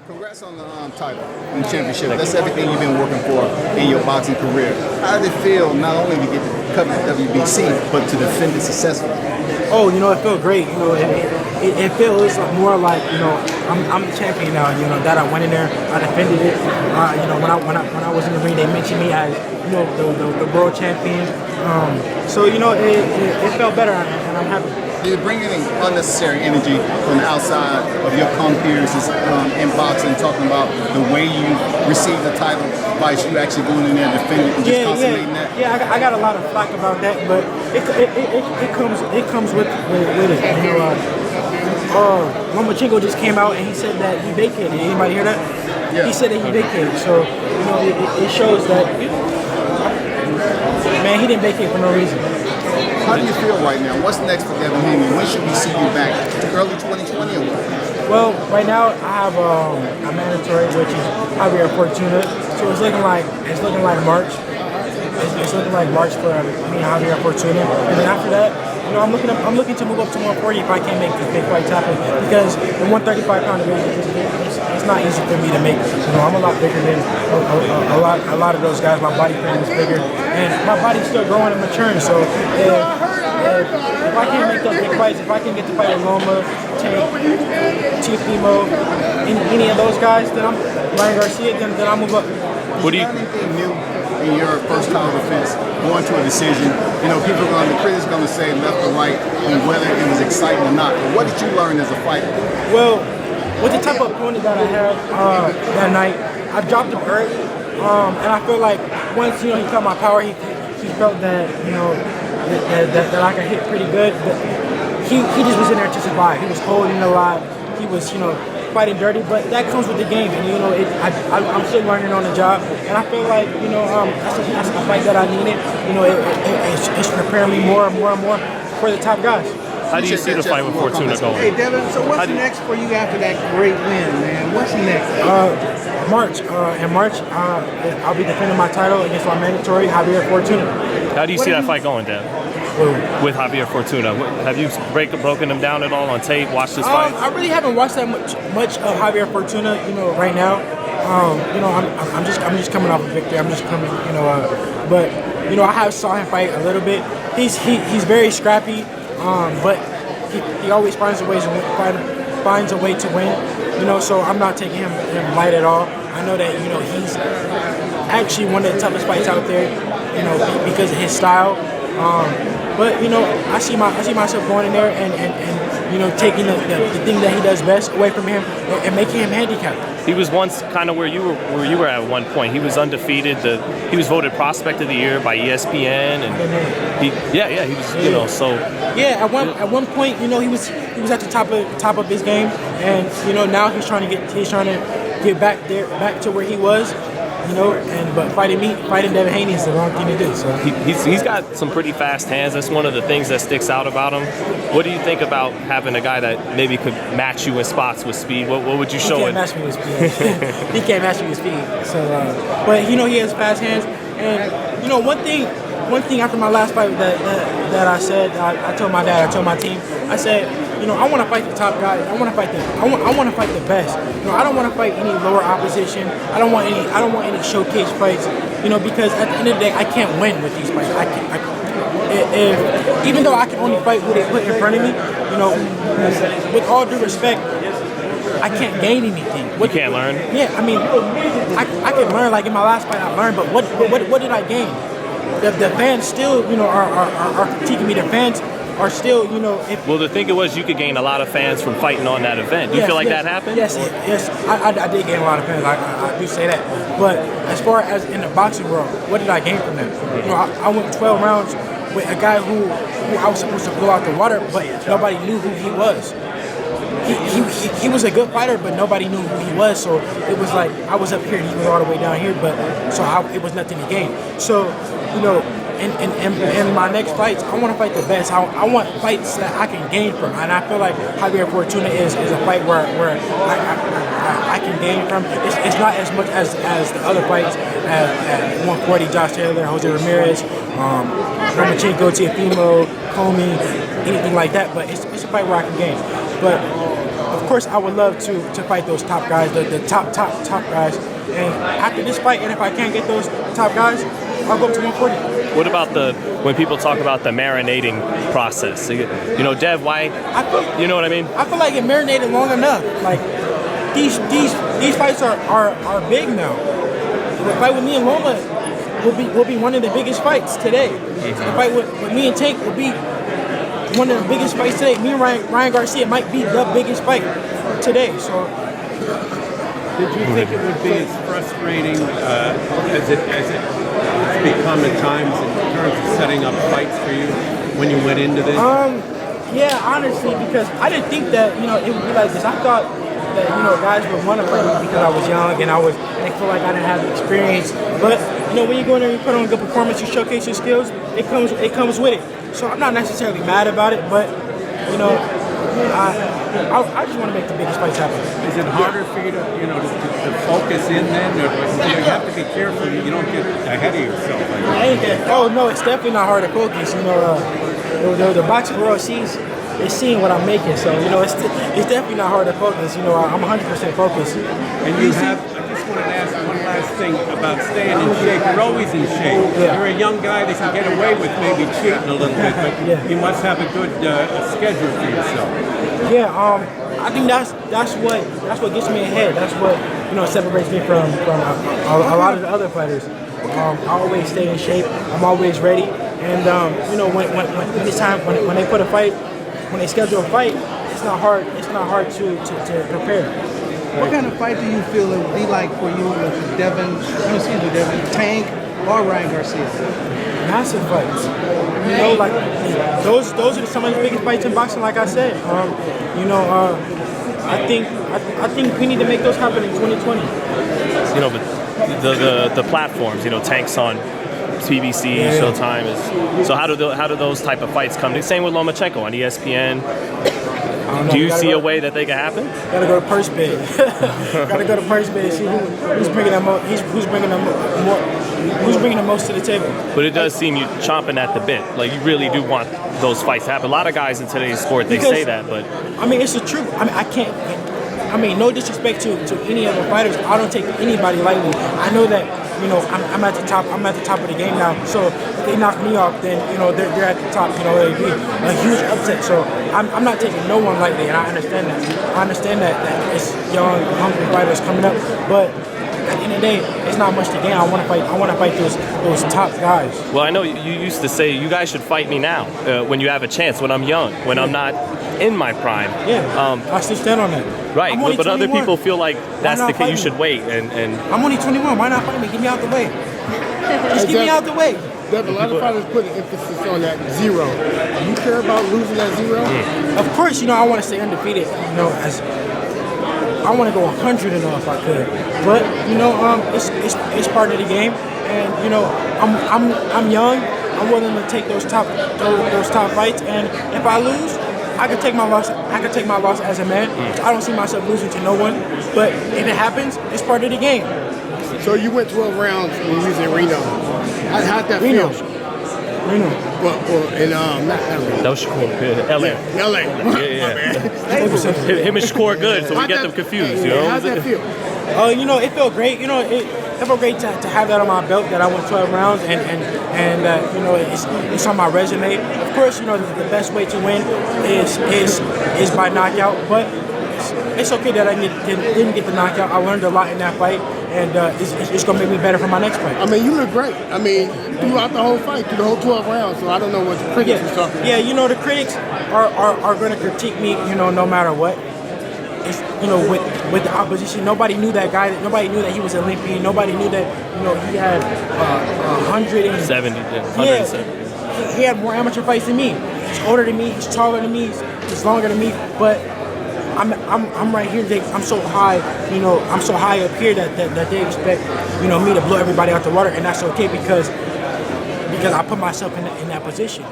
Congrats on the title and championship. That's everything you've been working for in your boxing career. How did it feel not only to get to cover the WBC, but to defend it successfully? Oh, it felt great. It feels more like, I'm the champion now. That I went in there, I defended it. When I was in the ring, they mentioned me as, the world champion. So it felt better, and I'm happy. Do you bring any unnecessary energy from the outside of your compeers in boxing, talking about the way you receive the title, vice you actually going in there defending and just consummating that? Yeah, I got a lot of flack about that, but it comes with it. Lomachenko just came out and he said that he vacated. Anybody hear that? Yeah. He said that he vacated. So it shows that man, he didn't vacate for no reason. How do you feel right now? What's next for Devin Haney? When should we see you back? Early 2020 or what? Well, right now I have a mandatory, which is Javier Fortuna. So it's looking like March. It's looking like March for me and Javier Fortuna. And then after that, I'm looking to move up to 140 if I can't make these big fights happen. Because the 135-pound division it's not easy for me to make. I'm a lot bigger than a lot of those guys. My body frame is bigger, and my body's still growing and maturing. So if I can't make those big fights, if I can get to fight with Loma, Tank, Teofimo, any of those guys, then Garcia, then I'll move up. What do you anything new in your first title defense going to a decision? The critics are going to say left or right on whether it was exciting or not. But what did you learn as a fighter? Well, with the type of opponent that I had that night, I dropped him early, and I feel like once he felt my power, he felt that that I could hit pretty good. But he just was in there to survive. He was holding a lot. He was fighting dirty, but that comes with the game, and I'm still learning on the job, and I feel like that's the fight that I needed. It's preparing me more and more and more for the top guys. How do you see the fight with Fortuna going? Hey Devin, so what's next for you after that great win, man? What's next? March. In March, I'll be defending my title against my mandatory Javier Fortuna. How do you see that fight going, Dan? With Javier Fortuna, have you broken him down at all on tape? Watched this fight? I really haven't watched that much of Javier Fortuna. Right now, I'm just coming off a victory. I'm just coming, but I have saw him fight a little bit. He's very scrappy, but he always finds a way to win. So I'm not taking him light at all. I know that he's actually one of the toughest fights out there. Because of his style. But I see myself going in there and taking the thing that he does best away from him and making him handicapped. He was once kind of where you were at one point. He was undefeated. He was voted Prospect of the Year by ESPN, and he was so. Yeah, at one point he was at the top of his game, and now he's trying to get back to where he was. But fighting Devin Haney is the wrong thing to do. So he's got some pretty fast hands. That's one of the things that sticks out about him. What do you think about having a guy that maybe could match you in spots with speed? What would you show? He can't match me with speed. He can't match me with speed. So, but he has fast hands. And one thing after my last fight that I said, I told my dad, I told my team, I said, I want to fight the top guys. I want to fight the best. I don't want to fight any lower opposition. I don't want any showcase fights. Because at the end of the day, I can't win with these fights. Even though I can only fight who they put in front of me, with all due respect, I can't gain anything. You can't learn. Yeah, I can learn. Like in my last fight, I learned. But what did I gain? The fans still, are critiquing me. The fans are still, Well, the thing was, you could gain a lot of fans from fighting on that event. Do you feel like that happened? Yes, I did gain a lot of fans. I do say that. But as far as in the boxing world, what did I gain from that? I went 12 rounds with a guy who I was supposed to blow out the water, but nobody knew who he was. He was a good fighter, but nobody knew who he was. So it was like I was up here and he was all the way down here, but it was nothing to gain. So in my next fights, I want to fight the best. I want fights that I can gain from, and I feel like Javier Fortuna is a fight where I can gain from. It's not as much as the other fights at 140, Josh Taylor, Jose Ramirez, Lomachenko, Teofimo, Comey, anything like that. But it's a fight where I can gain. But of course, I would love to fight those top guys, the top guys. And after this fight, and if I can't get those top guys, I'll go up to 140. What about when people talk about the marinating process? You know, Dev, why? You know what I mean? I feel like it marinated long enough. Like these fights are big now. The fight with me and Loma will be one of the biggest fights today. The fight with me and Tank will be one of the biggest fights today. Me and Ryan Garcia might be the biggest fight today. So, did you think it would be as frustrating as it's become at times in terms of setting up fights for you when you went into this? Yeah, honestly, because I didn't think that it would be like this. I thought that guys would want to fight me because I was young and they feel like I didn't have the experience. But when you go in there and you put on a good performance, you showcase your skills. It comes with it. So I'm not necessarily mad about it, but I just want to make the biggest fights happen. Is it harder for you to focus in then? Or you have to be careful you don't get ahead of yourself. Oh no, it's definitely not hard to focus. The boxing world is seeing what I'm making, so it's definitely not hard to focus. I'm 100% focused. And I just wanted to ask one last thing about staying in shape. You're always in shape. Yeah. You're a young guy that can get away with maybe cheating a little bit, but you must have a good schedule for yourself. Yeah, I think that's what gets me ahead. That's what separates me from a lot of the other fighters. I always stay in shape. I'm always ready, and when it's time when they put a fight, when they schedule a fight, it's not hard. It's not hard to prepare. What kind of fight do you feel it would be like for you with Devin, Tank, or Ryan Garcia? Massive fights. Like those are some of the biggest fights in boxing. Like I said, I think we need to make those happen in 2020. But the platforms, Tank's on PBC, Showtime so how do those type of fights come? Same with Lomachenko on ESPN. Do you see a way that they can happen? Gotta go to purse bid. Gotta go to purse bid and see who's bringing the most to the table. But it does seem you chomping at the bit. Like you really do want those fights to happen. A lot of guys in today's sport they say that, but it's the truth. I can't. No disrespect to any other fighters. I don't take anybody lightly. I know that I'm at the top. I'm at the top of the game now. So if they knock me off, then they're at the top. It'd be a huge upset. So I'm not taking no one lightly, and I understand that. I understand that it's young, hungry fighters coming up, but at the end of the day, it's not much to gain. I want to fight those top guys. Well, I know you used to say you guys should fight me now when you have a chance. When I'm young, when I'm not in my prime. Yeah. I still stand on that. Right, but other people feel like that's the case. You should wait. And I'm only 21. Why not fight me? Get me out the way. Just get me out the way. Devin, a lot of fighters put an emphasis on that zero. Do you care about losing that zero? Of course, I want to stay undefeated. As I want to go 100 and all if I could. But it's part of the game, and I'm young. I'm willing to take those top fights, and if I lose, I can take my loss. I can take my loss as a man. I don't see myself losing to no one. But if it happens, it's part of the game. So you went 12 rounds when you was in Reno. How'd that feel? Reno. Not LA. that was Shakur. LA. LA. Him and Shakur good, so we get them confused. How'd that feel? It felt great. It felt great to have that on my belt, that I went 12 rounds, and it's on my resume. Of course, the best way to win is by knockout, but it's okay that I didn't get the knockout. I learned a lot in that fight, and it's going to make me better for my next fight. You look great. Throughout the whole fight, through the whole 12 rounds, so I don't know what the critics was talking about. Yeah, the critics are going to critique me, no matter what. It's, with the opposition, nobody knew that guy. Nobody knew that he was Olympian. Nobody knew that he had 170. He had more amateur fights than me. He's older than me. He's taller than me. He's longer than me. But I'm right here. I'm so high. I'm so high up here that they expect me to blow everybody out the water, and that's okay because I put myself in that position.